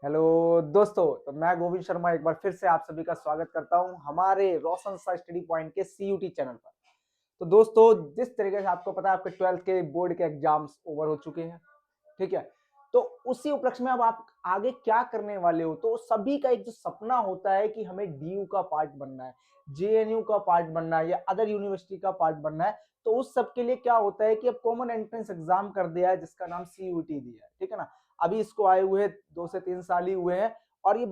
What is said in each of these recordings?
Hello दोस्तों, तो मैं गोविंद शर्मा एक बार फिर से आप सभी का स्वागत करता हूं हमारे रोशन सा स्टडी पॉइंट के सीयूटी चैनल पर। तो दोस्तों, जिस तरीके से आपको पता है आपके 12th के बोर्ड के एग्जाम्स ओवर हो चुके हैं, ठीक है। तो उसी उपलक्ष्य में अब आप आगे क्या करने वाले हो, तो सभी का एक जो सपना होता है कि हमें डीयू का पार्ट बनना है, जेएनयू का पार्ट बनना है या अदर यूनिवर्सिटी का पार्ट बनना है। तो उस सब के लिए क्या होता है कि अब कॉमन एंट्रेंस एग्जाम कर दिया है जिसका नाम सीयूटी दिया है, ठीक है ना। अभी इसको आए हुए 2 से 3 साल ही हुए हैं और ये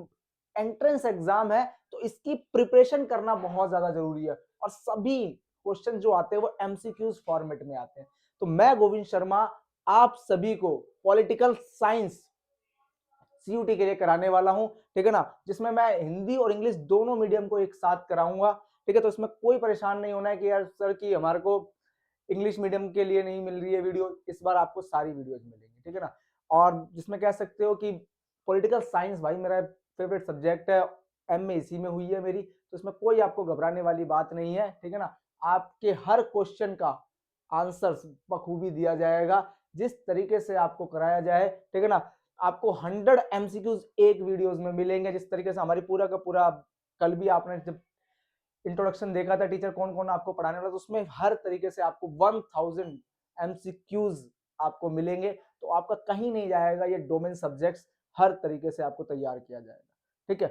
एंट्रेंस एग्जाम है, तो इसकी प्रिपरेशन करना बहुत ज्यादा जरूरी है और सभी क्वेश्चन जो आते हैं वो एमसीक्यूज फॉर्मेट में आते हैं। तो मैं गोविंद शर्मा आप सभी को पॉलिटिकल साइंस सीयूटी के लिए कराने वाला हूं, ठीक है ना, जिसमें मैं हिंदी और इंग्लिश दोनों मीडियम को एक साथ कराऊंगा, ठीक है। तो इसमें कोई परेशान नहीं होना है कि यार सर की हमारे को इंग्लिश मीडियम के लिए नहीं मिल रही है वीडियो। इस बार आपको सारी वीडियोज मिलेंगी, ठीक है ना। और जिसमें कह सकते हो कि पॉलिटिकल साइंस भाई मेरा फेवरेट सब्जेक्ट है, एमए इसी में हुई है मेरी, तो इसमें कोई आपको घबराने वाली बात नहीं है, ठीक है ना। आपके हर क्वेश्चन का आंसर बखूबी दिया जाएगा जिस तरीके से आपको कराया जाए, ठीक है ना। आपको 100 एमसीक्यूज एक वीडियोस में मिलेंगे, जिस तरीके से हमारी पूरा का पूरा कल भी आपने जब इंट्रोडक्शन देखा था टीचर कौन कौन आपको पढ़ाने वाला, तो उसमें हर तरीके से आपको 1000 एमसीक्यूज आपको मिलेंगे। तो आपका कहीं नहीं जाएगा, ये डोमेन सब्जेक्ट्स हर तरीके से आपको तैयार किया जाएगा, ठीक है।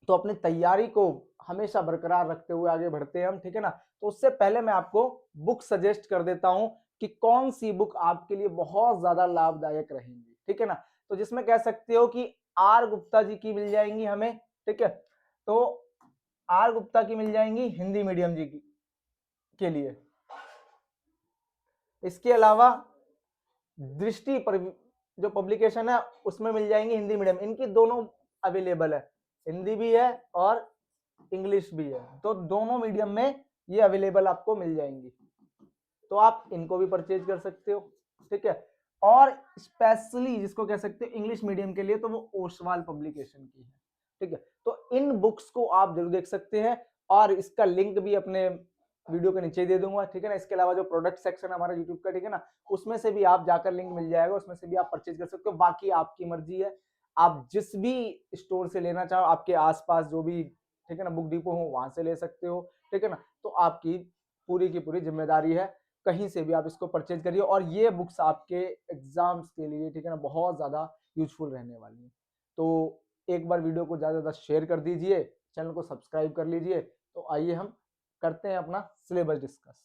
तो अपनी तैयारी को हमेशा बरकरार रखते हुए आगे बढ़ते हैं हम, ठीक है ना। तो उससे पहले मैं आपको बुक सजेस्ट कर देता हूं कि कौन सी बुक आपके लिए बहुत ज्यादा लाभदायक रहेंगी, ठीक है ना। तो जिसमें कह सकते हो कि आर गुप्ता जी की मिल जाएंगी हमें, ठीक है। तो आर गुप्ता की मिल जाएंगी हिंदी मीडियम जी की के लिए। इसके अलावा दृष्टि पर जो पब्लिकेशन है उसमें मिल जाएंगी हिंदी मीडियम, इनकी दोनों अवेलेबल है, हिंदी भी है और इंग्लिश भी है, तो दोनों मीडियम में ये अवेलेबल आपको मिल जाएंगी। तो आप इनको भी परचेज कर सकते हो, ठीक है। और स्पेशली जिसको कह सकते हो इंग्लिश मीडियम के लिए, तो वो ओसवाल पब्लिकेशन की है, ठीक है। तो इन बुक्स को आप जरूर देख सकते हैं और इसका लिंक भी अपने वीडियो के नीचे दे दूंगा, ठीक है ना। इसके अलावा जो प्रोडक्ट सेक्शन है हमारा यूट्यूब का, ठीक है ना, उसमें से भी आप जाकर लिंक मिल जाएगा, उसमें से भी आप परचेज कर सकते हो। बाकी आपकी मर्जी है, आप जिस भी स्टोर से लेना चाहो, आपके आसपास जो भी, ठीक है ना, बुक डिपो हो वहां से ले सकते हो, ठीक है ना। तो आपकी पूरी की पूरी जिम्मेदारी है, कहीं से भी आप इसको परचेज करिए और ये बुक्स आपके एग्जाम्स के लिए, ठीक है ना, बहुत ज्यादा यूजफुल रहने वाली है। तो एक बार वीडियो को ज्यादा से ज्यादा शेयर कर दीजिए, चैनल को सब्सक्राइब कर लीजिए। तो आइए हम करते हैं अपना सिलेबस डिस्कस।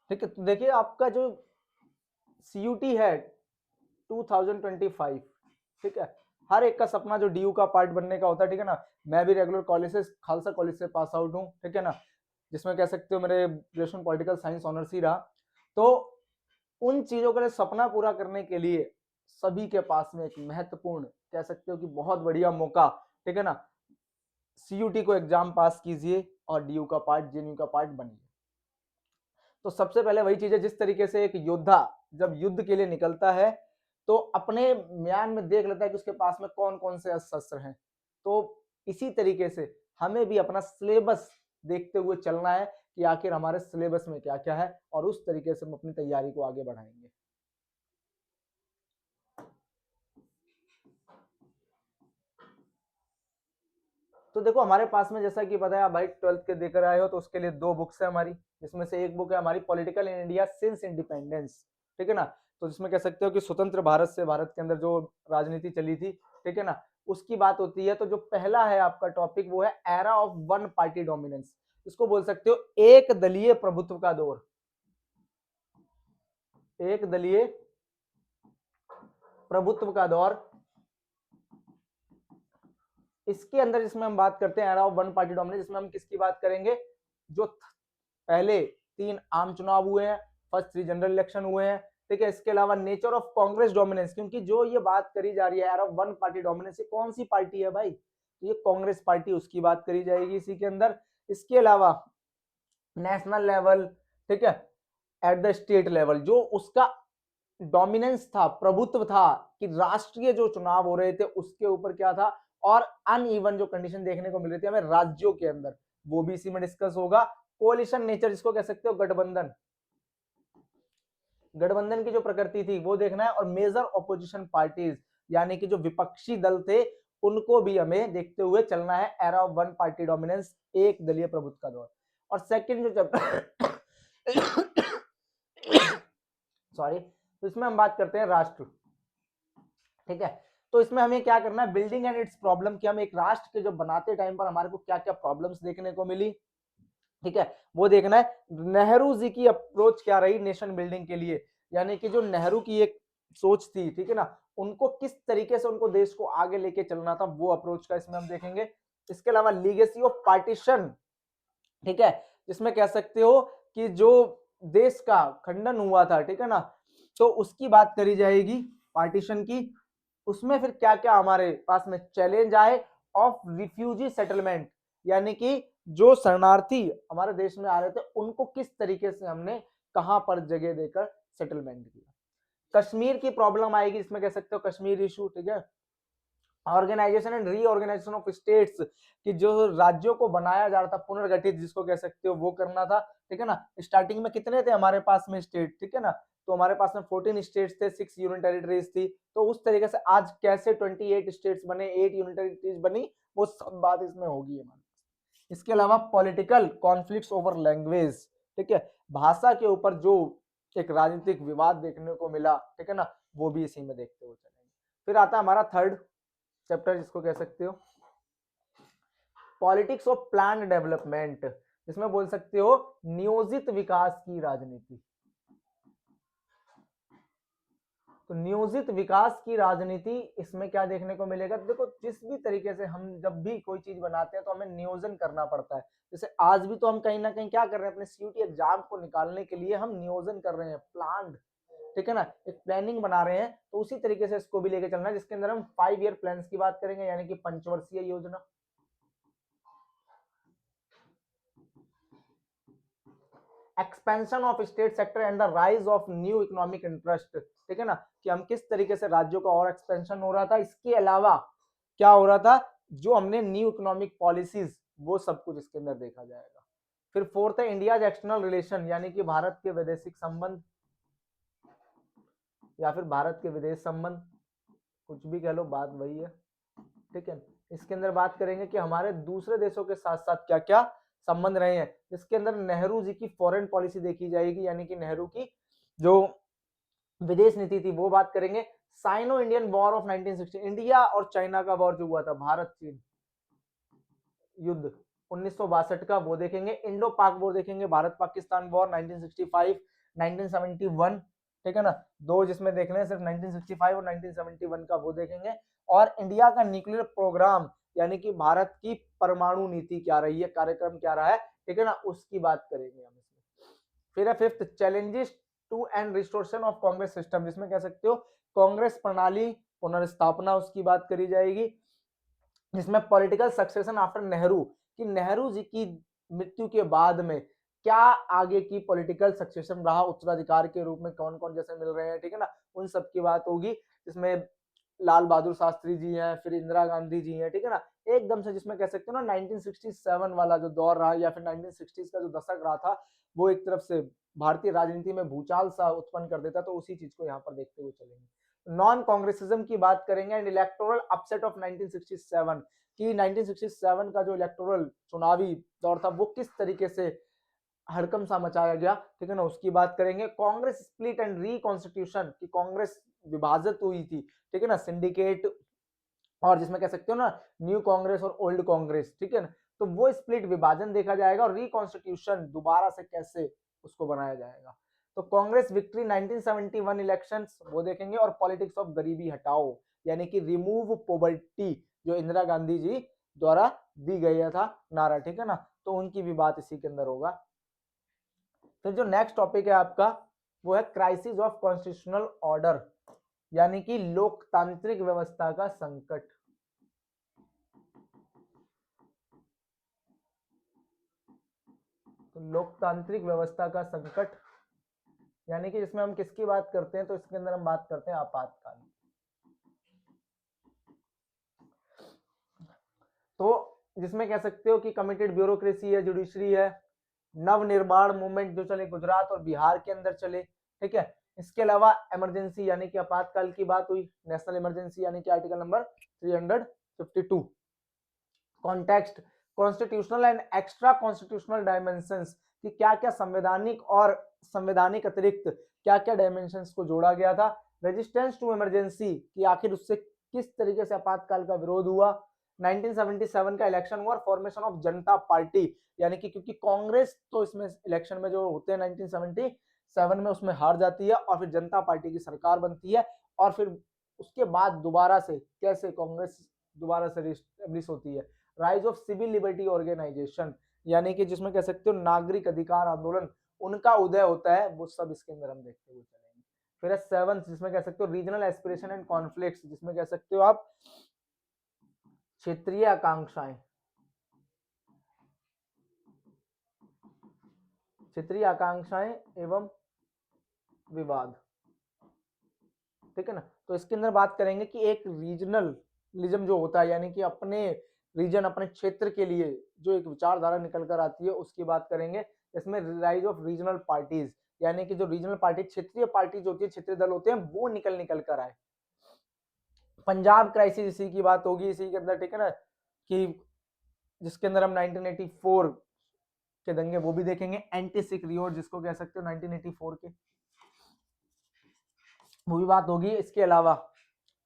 ठीक है, तो देखिए आपका जो सीयूटी है 2025, ठीक है, हर एक का सपना जो डीयू का पार्ट बनने का होता है, ठीक है ना। मैं भी रेगुलर कॉलेज से, खालसा कॉलेज से पास आउट हूँ, ठीक है ना, जिसमें कह सकते हो मेरे ग्रेजुएशन पॉलिटिकल साइंस ऑनर्स ही रहा। तो उन चीजों के लिए सपना पूरा करने के लिए सभी के पास में एक महत्वपूर्ण, कह सकते हो कि बहुत बढ़िया मौका, ठीक है ना। सीयूटी को एग्जाम पास कीजिए और डीयू का पार्ट, जेएनयू का पार्ट बनिए। तो सबसे पहले वही चीज है, जिस तरीके से एक योद्धा जब युद्ध के लिए निकलता है तो अपने म्यान में देख लेता है कि उसके पास में कौन कौन से शस्त्र हैं। तो इसी तरीके से हमें भी अपना सिलेबस देखते हुए चलना है कि आखिर हमारे सिलेबस में क्या क्या है, और उस तरीके से हम अपनी तैयारी को आगे बढ़ाएंगे। तो देखो हमारे पास में, जैसा कि पता है आप भाई 12th के देकर आए हो, तो उसके लिए 2 बुक्स है हमारी, जिसमें से एक बुक है हमारी political in India since independence, ठीक है ना। तो जिसमें कह सकते हो कि स्वतंत्र भारत से, भारत के अंदर जो राजनीति चली थी, ठीक है ना, उसकी बात होती है। तो जो पहला है आपका टॉपिक वो है era of one party dominance, इसको बोल सकते हो एक दलीय प्रभुत्व का दौर, एक दलीय प्रभुत्व का दौर। इसके अंदर जिसमें हम बात करते हैं era of one party dominance, इसमें हम किसकी बात करेंगे, जो पहले 3 आम चुनाव हुए हैं, फर्स्ट 3 जनरल इलेक्शन हुए हैं, ठीक है। इसके अलावा नेचर ऑफ कांग्रेस डोमिनेंस, क्योंकि जो ये बात करी जा रही है era of one party dominance, ये कौन सी पार्टी है भाई, तो ये कांग्रेस पार्टी, उसकी बात करी जाएगी इसी के अंदर। इसके अलावा नेशनल लेवल, ठीक है, एट द स्टेट लेवल, जो उसका डोमिनेंस था, प्रभुत्व था कि राष्ट्रीय जो चुनाव हो रहे थे उसके ऊपर क्या था, और अनइवन जो कंडीशन देखने को मिल रही थी हमें राज्यों के अंदर, वो भी इसी में डिस्कस होगा। कोलिशन नेचर जिसको कह सकते हो, गठबंधन, गठबंधन की जो प्रकृति थी वो देखना है, और मेजर ऑपोजिशन पार्टीज यानी कि जो विपक्षी दल थे उनको भी हमें देखते हुए चलना है। Era of one party dominance, एक दलीय प्रभुत्व का दौर। और सेकंड जो चैप्टर सॉरी, तो इसमें हम बात करते हैं राष्ट्र, ठीक है। तो इसमें हमें क्या करना है, बिल्डिंग एंड इट्स प्रॉब्लम, कि हम एक राष्ट्र के जो बनाते टाइम पर हमारे को क्या क्या प्रॉब्लम्स देखने को मिली, ठीक है, वो देखना है। नेहरू जी की अप्रोच क्या रही नेशन बिल्डिंग के लिए, यानी कि जो नेहरू की एक सोच थी, ठीक है ना, उनको किस तरीके से उनको देश को आगे लेके चलना था, वो अप्रोच का इसमें हम देखेंगे। इसके अलावा लीगेसी ऑफ पार्टीशन, ठीक है, जिसमें कह सकते हो कि जो देश का खंडन हुआ था, ठीक है ना, तो उसकी बात करी जाएगी पार्टीशन की। उसमें फिर क्या क्या हमारे पास में चैलेंज आए, ऑफ रिफ्यूजी सेटलमेंट, यानी कि जो शरणार्थी हमारे देश में आ रहे थे उनको किस तरीके से हमने कहां पर जगह देकर सेटलमेंट किया। कश्मीर की प्रॉब्लम आएगी, इसमें कह सकते हो कश्मीर इशू, ठीक है। Organisation and reorganisation of states, कि जो राज्यों को बनाया जा रहा था, पुनर्गठित जिसको कह सकते हो, वो करना था, ठीक है ना। स्टार्टिंग में कितने थे हमारे पास में स्टेट, ठीक है ना, तो हमारे पास में 14 स्टेट्स थे, 6 यूनियन टेरिटरीज थी, तो उस तरीके से आज कैसे 28 स्टेट्स बने, 8 यूनियन टेरिटरीज बनी, वो सब बात इसमें होगी हमारे। इसके अलावा पॉलिटिकल कॉन्फ्लिक्ट्स ओवर लैंग्वेज, ठीक है, भाषा के ऊपर जो एक राजनीतिक विवाद देखने को मिला, ठीक है ना, वो भी इसी में देखते हुए चलेंगे। फिर आता है हमारा थर्ड चैप्टर जिसको कह सकते हो पॉलिटिक्स ऑफ प्लान डेवलपमेंट, जिसमें बोल सकते हो नियोजित विकास की राजनीति। तो नियोजित विकास की राजनीति, इसमें क्या देखने को मिलेगा, देखो जिस भी तरीके से हम जब भी कोई चीज बनाते हैं तो हमें नियोजन करना पड़ता है। जैसे आज भी तो हम कहीं ना कहीं क्या कर रहे हैं, अपने सीयूटी एग्जाम को निकालने के लिए हम नियोजन कर रहे हैं, प्लान, ठीक है ना, एक प्लानिंग बना रहे हैं, तो उसी तरीके से इसको भी लेके चलना है, जिसके अंदर हम 5 ईयर प्लान की बात करेंगे, यानी कि पंचवर्षीय योजना। Expansion of state sector and the rise of new economic interest, ठीक है ना, कि हम किस तरीके से राज्यों का और एक्सपेंशन हो रहा था, इसके अलावा क्या हो रहा था, जो हमने न्यू इकोनॉमिक पॉलिसीज, वो सब कुछ इसके अंदर देखा जाएगा। फिर फोर्थ है इंडिया एक्सटर्नल रिलेशन, यानी कि भारत के वैदेशिक संबंध या फिर भारत के विदेश संबंध, कुछ भी कह लो, बात वही है, ठीक है। इसके अंदर बात करेंगे कि हमारे दूसरे देशों के साथ साथ क्या क्या संबंध रहे हैं, जिसके अंदर नेहरू जी की फॉरेन पॉलिसी देखी जाएगी, यानी कि नेहरू की जो विदेश नीति थी वो बात करेंगे। Sino Indian war of 1960, India और चाइना का वॉर जो हुआ था, भारत चीन युद्ध 1962 का, वो देखेंगे। इंडो पाक वॉर देखेंगे, भारत पाकिस्तान वॉर 1965 1971, ठीक है ना, दो जिसमें देख लें सिर्फ 1965 और 1971 का, वो देखेंगे। और इंडिया का न्यूक्लियर प्रोग्राम, यानी कि भारत की परमाणु नीति क्या रही है, कार्यक्रम क्या रहा है, ठीक है ना, उसकी बात करेंगे हम इसमें। फिर है fifth, challenges to and restoration of Congress system, जिसमें कह सकते हो कांग्रेस प्रणाली पुनर्स्थापना, उसकी बात करी जाएगी। जिसमें पॉलिटिकल सक्सेशन आफ्टर नेहरू, कि नेहरू जी की मृत्यु के बाद में क्या आगे की पॉलिटिकल सक्सेशन रहा, उत्तराधिकार के रूप में कौन कौन जैसे मिल रहे हैं, ठीक है ना, उन सब की बात होगी। जिसमें लाल बहादुर शास्त्री जी हैं, फिर इंदिरा गांधी जी हैं, ठीक है ना, एकदम से जिसमें कह सकते हो ना 1967 वाला जो दौर रहा, या फिर 1960s का जो दशक रहा था, वो एक तरफ से भारतीय राजनीति में भूचाल सा उत्पन्न कर देता, तो उसी चीज को यहाँ पर देखते हुए चलेंगे। नॉन कांग्रेसिज्म की बात करेंगे एंड इलेक्टोरल अपसेट ऑफ 1967, कि 1967 का जो इलेक्टोरल चुनावी दौर था वो किस तरीके से हड़कम सा मचाया गया, ठीक है ना, उसकी बात करेंगे। कांग्रेस स्प्लिट एंड रिकॉन्स्टिट्यूशन, की कांग्रेस विभाजित हुई थी, ठीक है ना, सिंडिकेट, और जिसमें कह सकते हो ना न्यू कांग्रेस और ओल्ड कांग्रेस, ठीक है ना, तो वो स्प्लिट विभाजन देखा जाएगा, और रिकॉन्स्टिट्यूशन दोबारा से कैसे उसको बनाया जाएगा। तो कांग्रेस विक्ट्री 1971 इलेक्शंस, वो देखेंगे। और पॉलिटिक्स ऑफ गरीबी हटाओ, यानी कि रिमूव पॉवर्टी, जो इंदिरा गांधी जी द्वारा दी गया था नारा, ठीक है ना, तो उनकी भी बात इसी के अंदर होगा। फिर जो नेक्स्ट टॉपिक है आपका, वो है क्राइसिस ऑफ कॉन्स्टिट्यूशनल ऑर्डर, यानी कि लोकतांत्रिक व्यवस्था का संकट। तो लोकतांत्रिक व्यवस्था का संकट, यानी कि जिसमें हम किसकी बात करते हैं, तो इसके अंदर हम बात करते हैं आपातकाल। तो जिसमें कह सकते हो कि कमिटेड ब्यूरोक्रेसी है, जुडिशरी है, नवनिर्माण मूवमेंट जो चले गुजरात और बिहार के अंदर चले, ठीक है। इसके अलावा इमरजेंसी यानी कि आपातकाल की बात हुई, नेशनल इमरजेंसी यानी कि article number 352। Context, constitutional and extra constitutional dimensions, कि क्या क्या संवैधानिक और संवैधानिक अतिरिक्त क्या क्या डायमेंशंस को जोड़ा गया था। रेजिस्टेंस टू इमरजेंसी, कि आखिर उससे किस तरीके से आपातकाल का विरोध हुआ। 1977 का इलेक्शन हुआ, फॉर्मेशन ऑफ जनता पार्टी, यानी कि क्योंकि कांग्रेस तो इसमें इलेक्शन में जो होते हैं 1977 में उसमें हार जाती है और फिर जनता पार्टी की सरकार बनती है, और फिर उसके बाद दोबारा से कैसे कांग्रेस दोबारा से रिस्टेब्लिश होती है। Rise of civil liberty organisation, यानी कि जिसमें कह सकते हो नागरिक अधिकार आंदोलन, उनका उदय होता है, वो सब इसके अंदर हम देखते हुए चलेंगे। फिर है 7 जिसमें कह सकते हो रीजनल एस्पिरेशन एंड कॉन्फ्लिक्ट्स, जिसमें कह सकते हो आप क्षेत्रीय आकांक्षाएं, क्षेत्रीय आकांक्षाएं एवं विवाद, ठीक है ना। तो इसके अंदर बात करेंगे कि एक रीजनलिज्म जो होता है, यानी कि अपने रीजन अपने क्षेत्र के लिए जो एक विचारधारा निकल कर आती है, उसकी बात करेंगे। इसमें राइज ऑफ रीजनल पार्टीज, यानी कि जो रीजनल पार्टी क्षेत्रीय पार्टी जो होती है, क्षेत्रीय दल होते हैं, वो निकल कर आए। पंजाब क्राइसिस इसी की बात होगी इसी के अंदर, ठीक है ना, कि जिसके अंदर हम 1984 के दंगे वो भी देखेंगे। एंटी सिख रिवॉल्ट जिसको कह सकते हो 1984 के, वो भी बात होगी। इसके अलावा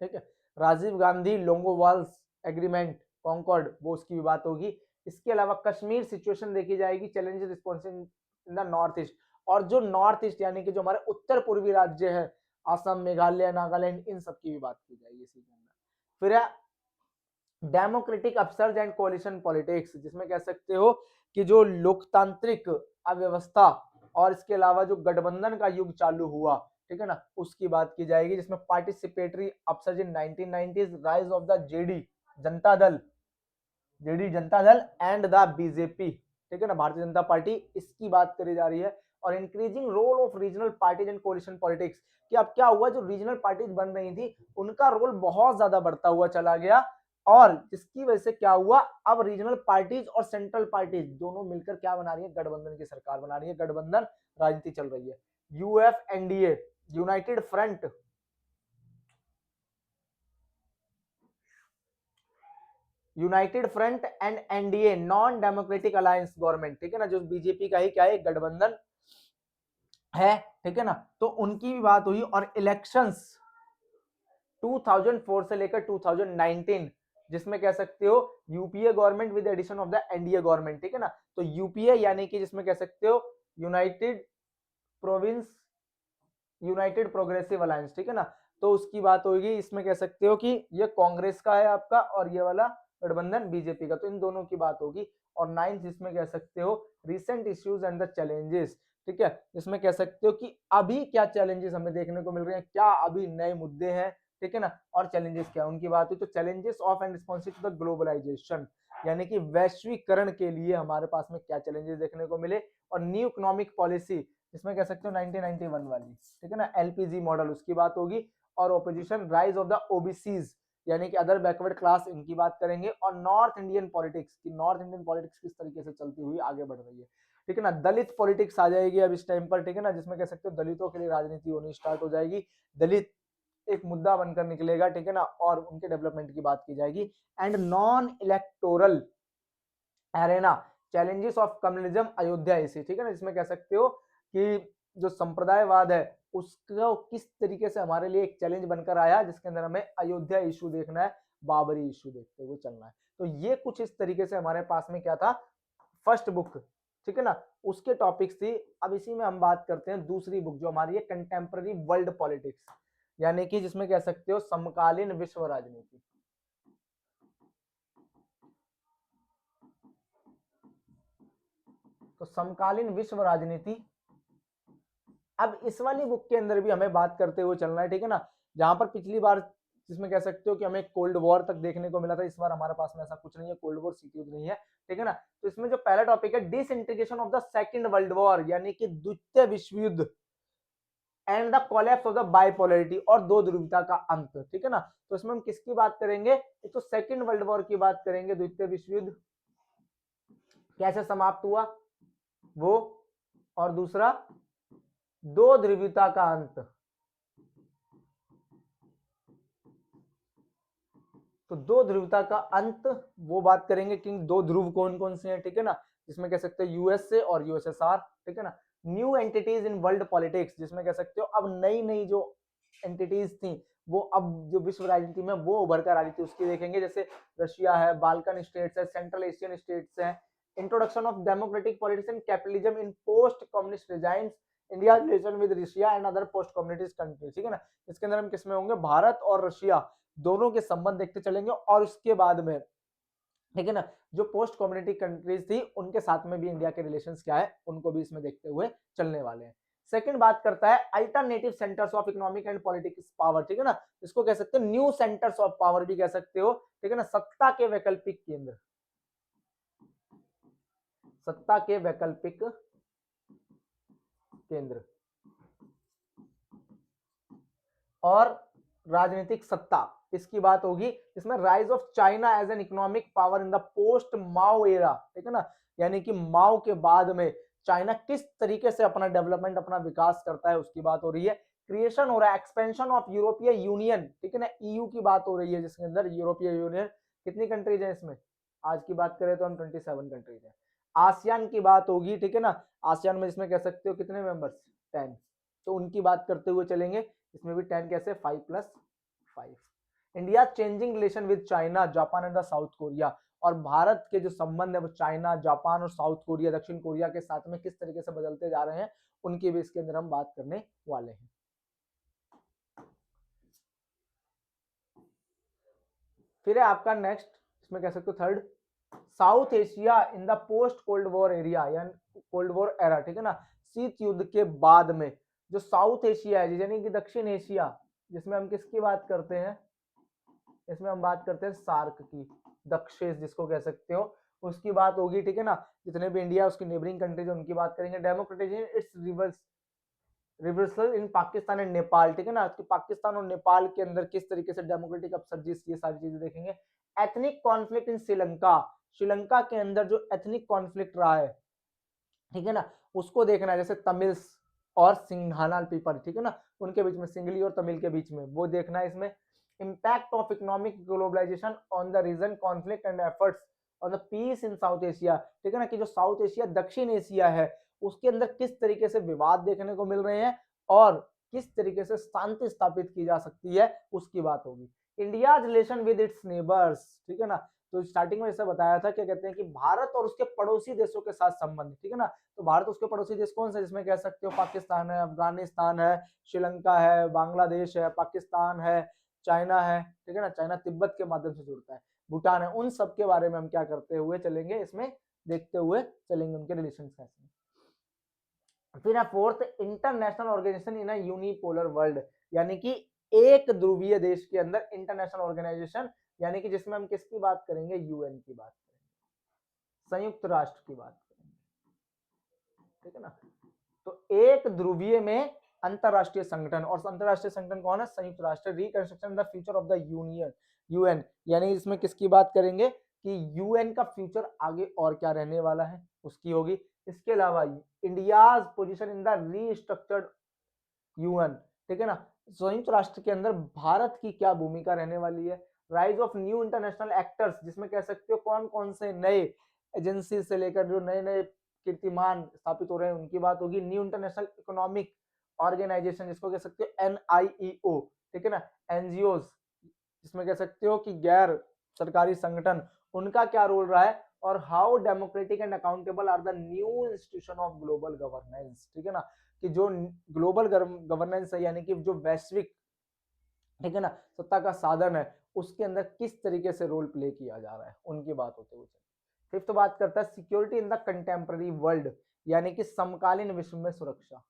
ठीक है, राजीव गांधी लोंगोवाल्स एग्रीमेंट कॉन्कॉर्ड, वो उसकी भी बात होगी। इसके अलावा कश्मीर सिचुएशन देखी जाएगी, challenges response in the north east, और जो नॉर्थ ईस्ट यानी कि जो हमारे उत्तर पूर्वी राज्य है, असम, मेघालय, नागालैंड, इन सब की भी बात की जाएगी इसी के अंदर। फिर democratic upsurge and coalition politics, जिसमें कह सकते हो कि जो लोकतांत्रिक अव्यवस्था और इसके अलावा जो गठबंधन का युग चालू हुआ, ठीक है ना, उसकी बात की जाएगी। जिसमें participatory upsurge in 1990s, rise of the Janata Dal Janata Dal and the BJP, ठीक है ना, भारतीय जनता पार्टी, इसकी बात करी जा रही है। और increasing role of regional parties and coalition politics, कि अब क्या हुआ, जो रीजनल पार्टीज बन रही थी उनका रोल बहुत ज्यादा बढ़ता हुआ चला गया, और जिसकी वजह से क्या हुआ, अब रीजनल पार्टीज और सेंट्रल पार्टीज दोनों मिलकर क्या बना रही है, गठबंधन की सरकार बना रही है, गठबंधन राजनीति चल रही है। UFNDA, United Front, United Front and NDA, non democratic alliance government, ठीक है ना, जो बीजेपी का ही क्या है, गठबंधन है, ठीक है ना, तो उनकी भी बात हुई। और इलेक्शंस 2004 से लेकर 2019, जिसमें कह सकते हो UPA government with addition of the NDA government, ठीक है ना, तो यूपीए यानी कि जिसमें कह सकते हो United province United progressive alliance, ठीक है ना, तो उसकी बात होगी। इसमें कह सकते हो कि ये कांग्रेस का है आपका, और ये वाला गठबंधन बीजेपी का, तो इन दोनों की बात होगी। और 9th जिसमें कह सकते हो recent issues and the challenges, ठीक है, जिसमें कह सकते हो कि अभी क्या चैलेंजेस हमें देखने को मिल रहे हैं, क्या अभी नए मुद्दे हैं, ठीक है ना, और चैलेंजेस क्या उनकी बात हुई। तो challenges of and responsive to the globalisation, यानी कि वैश्वीकरण के लिए हमारे पास में क्या चैलेंजेस देखने को मिले। और न्यू इकोनॉमिक पॉलिसी, जिसमें कह सकते हो 1991 वाली, ठीक है ना, एलपीजी मॉडल, उसकी बात होगी। और opposition, rise of the OBCs, यानी कि अदर बैकवर्ड क्लास, इनकी बात करेंगे। और नॉर्थ इंडियन पॉलिटिक्स, की नॉर्थ इंडियन पॉलिटिक्स किस तरीके से चलती हुई आगे बढ़ रही है, ठीक है ना। दलित पॉलिटिक्स आ जाएगी अब इस टाइम पर, ठीक है ना, जिसमें कह सकते हो दलितों के लिए राजनीति होनी स्टार्ट हो जाएगी, दलित एक मुद्दा बनकर निकलेगा, ठीक है ना, और उनके डेवलपमेंट की बात की जाएगी। And non electoral arena, challenges of communism Ayodhya इसी, ठीक है ना, जिसमें कह सकते हो कि जो संप्रदायवाद है उसको किस तरीके से हमारे लिए एक चैलेंज बनकर आया, जिसके अंदर हमें अयोध्या इशू देखना है, बाबरी इशू देखते हुए चलना है। तो ये कुछ इस तरीके से हमारे पास में क्या था, फर्स्ट बुक, ठीक है ना, उसके टॉपिक्स थी। अब इसी में हम बात करते हैं दूसरी बुक जो हमारी है, कंटेम्प्रेरी वर्ल्ड पॉलिटिक्स, यानी कि जिसमें कह सकते हो समकालीन विश्व राजनीति। तो समकालीन विश्व राजनीति, अब इस वाली बुक के अंदर भी हमें बात करते हुए चलना है, ठीक है ना, जहां पर पिछली बार जिसमें कह सकते हो कि हमें कोल्ड वॉर तक देखने को मिला था, इस बार हमारे पास में ऐसा कुछ नहीं है, कोल्ड वॉर सीटी नहीं है, ठीक है ना। तो इसमें जो पहला टॉपिक है, disintegration of the second world war, यानी कि द्वितीय विश्व युद्ध, and the collapse of the bipolarity, और दो ध्रुवीयता का अंत, ठीक है ना। तो इसमें हम किसकी बात करेंगे, एक तो सेकेंड वर्ल्ड वॉर की बात करेंगे, द्वितीय विश्व युद्ध कैसे समाप्त हुआ वो, और दूसरा दो ध्रुवीयता का अंत। तो दो ध्रुवता का अंत वो बात करेंगे कि दो ध्रुव कौन कौन से हैं, ठीक है ना, जिसमें कह सकते हैं यूएसए और यूएसएसआर, ठीक है ना। New entities in world politics, जिसमें कह सकते हो अब नई नई जो एंटिटीज थी वो अब जो विश्व राजनीति में वो उभर कर आ रही थी उसकी देखेंगे, जैसे रशिया है, बाल्कन स्टेट्स है, सेंट्रल एशियन स्टेट्स है, introduction of democratic politics and capitalism in post communist regimes, India relation with Russia and other post communist countries, ठीक है ना। इसके अंदर हम किसमें होंगे, भारत और रशिया दोनों के संबंध देखते चलेंगे, और उसके बाद में, ठीक है ना, जो पोस्ट कम्युनिटी कंट्रीज थी उनके साथ में भी इंडिया के रिलेशंस क्या है उनको भी इसमें देखते हुए चलने वाले हैं। सेकंड बात करता है alternative centres of economic and politics power, ठीक है ना, इसको कह सकते हो न्यू सेंटर्स ऑफ पावर भी कह सकते हो, ठीक है ना, सत्ता के वैकल्पिक केंद्र, सत्ता के वैकल्पिक केंद्र और राजनीतिक सत्ता, इसकी बात होगी। इसमें rise of China as an economic power in the post Mao era, ठीक है ना, यानी कि माओ के बाद में चाइना किस तरीके से अपना डेवलपमेंट, अपना विकास करता है उसकी बात हो रही है। क्रिएशन हो रहा है, एक्सपेंशन ऑफ यूरोपीय यूनियन, ठीक है ना, ईयू की बात हो रही है, जिसके अंदर यूरोपीय यूनियन कितनी कंट्रीज है इसमें, आज की बात करें तो हम 27 कंट्रीज है। आसियान की बात होगी, ठीक है ना, आसियान में जिसमें कह सकते हो कितने मेंबर्स, 10, तो उनकी बात करते हुए चलेंगे, इसमें भी 10 कैसे, 5+5। India changing relation with China, Japan and the south Korea, और भारत के जो संबंध है वो चाइना, जापान और साउथ कोरिया, दक्षिण कोरिया के साथ में किस तरीके से बदलते जा रहे हैं उनकी भी इसके अंदर हम बात करने वाले हैं। फिर है आपका नेक्स्ट, इसमें कह सकते हो third, south Asia in the post cold war area, यानी कोल्ड वॉर एरा, ठीक है ना, शीत युद्ध के बाद में जो साउथ एशिया है, यानी कि दक्षिण एशिया, जिसमें हम किसकी बात करते हैं, इसमें हम बात करते हैं सार्क की, दक्षेश जिसको कह सकते हो, उसकी बात होगी, ठीक है ना, जितने भी इंडिया उसकी नेबरिंग कंट्रीज है उनकी बात करेंगे। Democratisation it's reversal in Pakistan and Nepal, ठीक है ना, कि पाकिस्तान और नेपाल के अंदर किस तरीके से डेमोक्रेटिक अपसर्जिस, ये सारी चीजें देखेंगे। Ethnic conflict in Sri Lanka, Sri Lanka के अंदर जो एथनिक कॉन्फ्लिक्ट रहा है, ठीक है ना, उसको देखना है, जैसे तमिल्स और सिंघाना पीपल, ठीक है ना, उनके बीच में, सिंगली और तमिल के बीच में, वो देखना है इसमें। Impact of economic globalisation on the region, conflict and efforts on the peace in South Asia, ठीक है ना, कि जो साउथ एशिया, दक्षिण एशिया है, उसके अंदर किस तरीके से विवाद देखने को मिल रहे हैं और किस तरीके से शांति स्थापित की जा सकती है उसकी बात होगी। India relation with its neighbours, ठीक है ना, तो स्टार्टिंग में जैसे बताया था, क्या कहते हैं कि भारत और उसके पड़ोसी देशों के साथ संबंध, ठीक है ना, तो भारत उसके पड़ोसी देश कौन से, जिसमें कह सकते हो पाकिस्तान है, अफगानिस्तान है, श्रीलंका है, बांग्लादेश है, पाकिस्तान है, चाइना है, ठीक है ना, चाइना तिब्बत के माध्यम से जुड़ता है, भूटान है, उन सब के बारे में हम क्या करते हुए चलेंगे, इसमें देखते हुए चलेंगे उनके रिलेशन कैसे। फिर है fourth, international organisation in a unipolar world, यानी कि एक ध्रुवीय देश के अंदर इंटरनेशनल ऑर्गेनाइजेशन, यानी कि जिसमें हम किसकी बात करेंगे, यूएन की बात करेंगे, संयुक्त राष्ट्र की बात करेंगे, ठीक है ना। तो एक ध्रुवीय में अंतरराष्ट्रीय संगठन, और अंतरराष्ट्रीय संगठन कौन है, संयुक्त राष्ट्र। Reconstruction the future of the union, UN, यानी इसमें किसकी बात करेंगे कि यूएन का फ्यूचर आगे और क्या रहने वाला है उसकी होगी। इसके अलावा India's position in the restructured UN, ठीक है ना, संयुक्त राष्ट्र के अंदर भारत की क्या भूमिका रहने वाली है। Rise of new international actors, जिसमें कह सकते हो कौन कौन से नए एजेंसी से लेकर जो नए नए कीर्तिमान स्थापित हो रहे हैं उनकी बात होगी। न्यू इंटरनेशनल इकोनॉमिक ऑर्गेनाइजेशन, जिसको कह सकते हो एनआईईओ, ठीक है ना, एनजीओज, जिसमें कह सकते हो कि गैर सरकारी संगठन, उनका क्या रोल रहा है, और how democratic and accountable are the new institution of global governance, ठीक है ना, कि जो ग्लोबल गवर्नेंस है, यानी कि जो वैश्विक, ठीक है ना, सत्ता का साधन है, उसके अंदर किस तरीके से रोल प्ले किया जा रहा है उनकी बात होते हुए। फिफ्थ बात करता है security in the contemporary world, यानी कि समकालीन विश्व में सुरक्षा,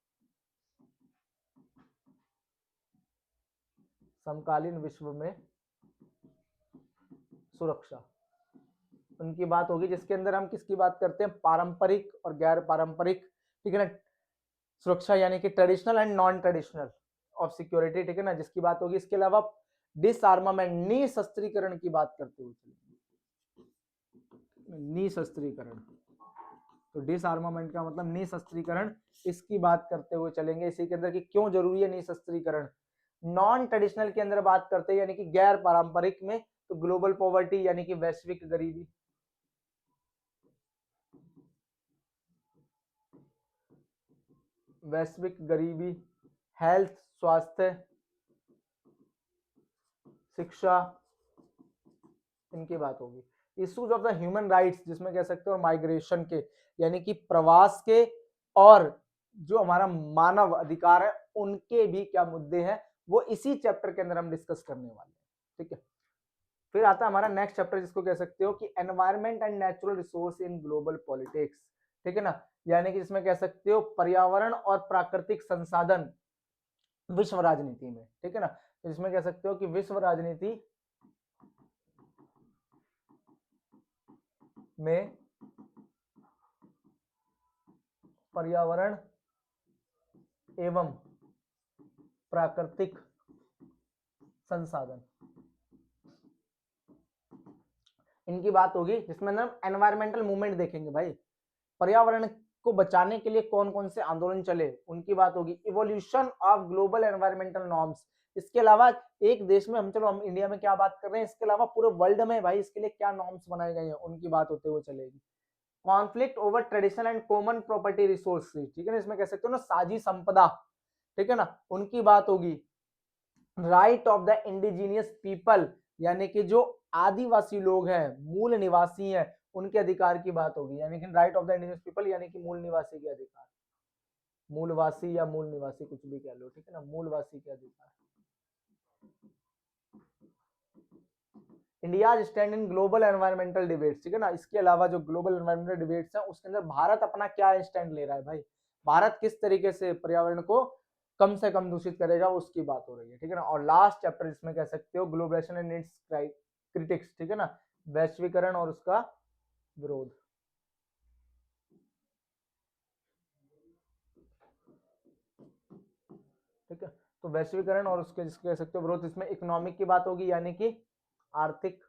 समकालीन विश्व में सुरक्षा उनकी बात होगी, जिसके अंदर हम किसकी बात करते हैं, पारंपरिक और गैर पारंपरिक, ठीक है ना, सुरक्षा यानी कि traditional and non traditional of security, ठीक है ना, जिसकी बात होगी। इसके अलावा डिसआर्मामेंट, निशस्त्रीकरण की बात करते हुए चलेंगे, निशस्त्रीकरण। तो डिसआर्मामेंट का मतलब निशस्त्रीकरण, इसकी बात करते हुए चलेंगे। इसी के अंदर कि क्यों जरूरी है निशस्त्रीकरण। नॉन ट्रेडिशनल के अंदर बात करते हैं यानी कि गैर पारंपरिक में, तो ग्लोबल पॉवर्टी यानी कि वैश्विक गरीबी, वैश्विक गरीबी, हेल्थ स्वास्थ्य, शिक्षा, इनकी बात होगी। Issues of the human rights, जिसमें कह सकते हो माइग्रेशन के यानी कि प्रवास के, और जो हमारा मानव अधिकार है उनके भी क्या मुद्दे हैं, वो इसी चैप्टर के अंदर हम डिस्कस करने वाले हैं, ठीक है। फिर आता है हमारा नेक्स्ट चैप्टर, जिसको कह सकते हो कि environment and natural resource in global politics, ठीक है ना, यानी कि इसमें कह सकते हो पर्यावरण और प्राकृतिक संसाधन विश्व राजनीति में, ठीक है ना। तो इसमें कह सकते हो कि विश्व राजनीति में पर्यावरण एवं प्राकृतिक संसाधन, इनकी बात होगी। जिसमें हम एनवायरमेंटल मूवमेंट देखेंगे भाई, पर्यावरण को बचाने के लिए कौन कौन से आंदोलन चले, उनकी बात होगी। Evolution of global environmental norms, इसके अलावा एक देश में हम, चलो हम इंडिया में क्या बात कर रहे हैं, इसके अलावा पूरे वर्ल्ड में भाई इसके लिए क्या नॉर्म्स बनाए गए हैं, उनकी बात होते हुए चलेगी। Conflict over traditional and common property resources, ठीक है ना, इसमें कह सकते हो ना साझी संपदा, ठीक है ना, उनकी बात होगी। Right of the indigenous people, यानी कि जो आदिवासी लोग हैं, मूल निवासी हैं, उनके अधिकार की बात होगी। यानी कि right of the indigenous people यानी कि मूल निवासी के अधिकार, मूलवासी या मूल निवासी कुछ भी कह लो, ठीक है ना, मूलवासी के अधिकार। India stand in global environmental debates, ठीक है ना, इसके अलावा जो ग्लोबल एनवायरमेंटल डिबेट्स है उसके अंदर भारत अपना क्या स्टैंड ले रहा है भाई, भारत किस तरीके से पर्यावरण को कम से कम दूषित करेगा, उसकी बात हो रही है, ठीक है ना। और लास्ट चैप्टर इसमें कह सकते हो ग्लोबलाइजेशन एंड इट्स क्रिटिक्स, ठीक है ना, वैश्वीकरण और उसका विरोध, ठीक है। तो वैश्वीकरण और उसके जिसके कह सकते हो विरोध, इसमें इकोनॉमिक की बात होगी यानी कि आर्थिक,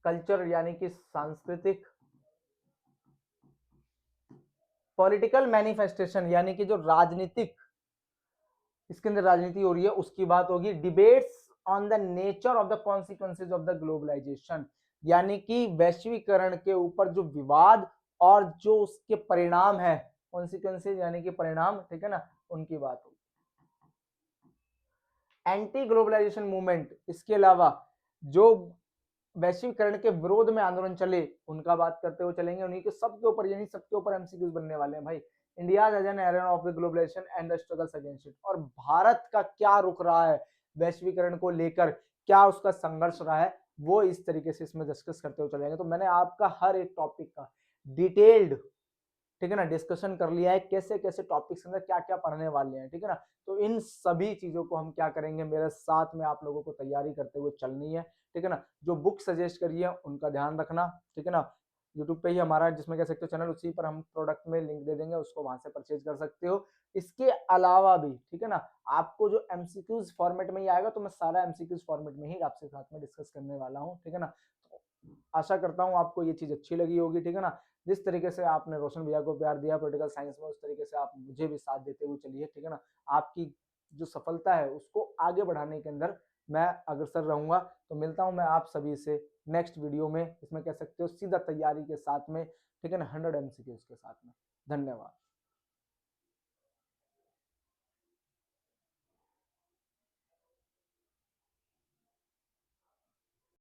कल्चर यानी कि सांस्कृतिक, पॉलिटिकल मैनिफेस्टेशन यानी कि जो राजनीतिक, इसके अंदर राजनीति हो रही है उसकी बात होगी। Debates on the nature of the consequences of the globalisation, यानी कि वैश्वीकरण के ऊपर जो विवाद और जो उसके परिणाम है, कॉन्सिक्वेंसेज यानी कि परिणाम, ठीक है ना, उनकी बात होगी। एंटी ग्लोबलाइजेशन मूवमेंट, इसके अलावा जो वैश्वीकरण के विरोध में आंदोलन चले उनका बात करते हुए चलेंगे, उन्हीं के सबके ऊपर, यानी सबके ऊपर एमसीक्यूज बनने वाले हैं भाई। India as an arena of the globalisation and the struggles against it, और भारत का क्या रुख रहा है वैश्वीकरण को लेकर, क्या उसका संघर्ष रहा है, वो इस तरीके से इसमें डिस्कस करते हुए चलेंगे। तो मैंने आपका हर एक टॉपिक का डिटेल्ड, ठीक है ना, डिस्कशन कर लिया है, कैसे कैसे टॉपिक्स अंदर क्या क्या पढ़ने वाले हैं, ठीक है ना। तो इन सभी चीजों को हम क्या करेंगे, मेरे साथ में आप लोगों को तैयारी करते हुए चलनी है, ठीक है ना। जो बुक सजेस्ट करिए उनका ध्यान रखना, ठीक है ना। यूट्यूब पे ही हमारा जिसमें कह सकते हो चैनल, उसी पर हम प्रोडक्ट में लिंक दे देंगे, उसको वहां से परचेज कर सकते हो। इसके अलावा भी, ठीक है ना, आपको जो एमसीक्यूज फॉर्मेट में ही आएगा, तो मैं सारा एमसीक्यूज फॉर्मेट में ही आपसे साथ में डिस्कस करने वाला हूँ, ठीक है ना। तो आशा करता हूँ आपको ये चीज अच्छी लगी होगी, ठीक है ना। जिस तरीके से आपने रोशन भैया को प्यार दिया पॉलिटिकल साइंस में, उस तरीके से आप मुझे भी साथ देते हुए चलिए, ठीक है ना। आपकी जो सफलता है उसको आगे बढ़ाने के अंदर मैं अग्रसर रहूंगा। तो मिलता हूं मैं आप सभी से नेक्स्ट वीडियो में, इसमें कह सकते हो सीधा तैयारी के साथ में, ठीक है ना, 100 MCQs के साथ में। धन्यवाद।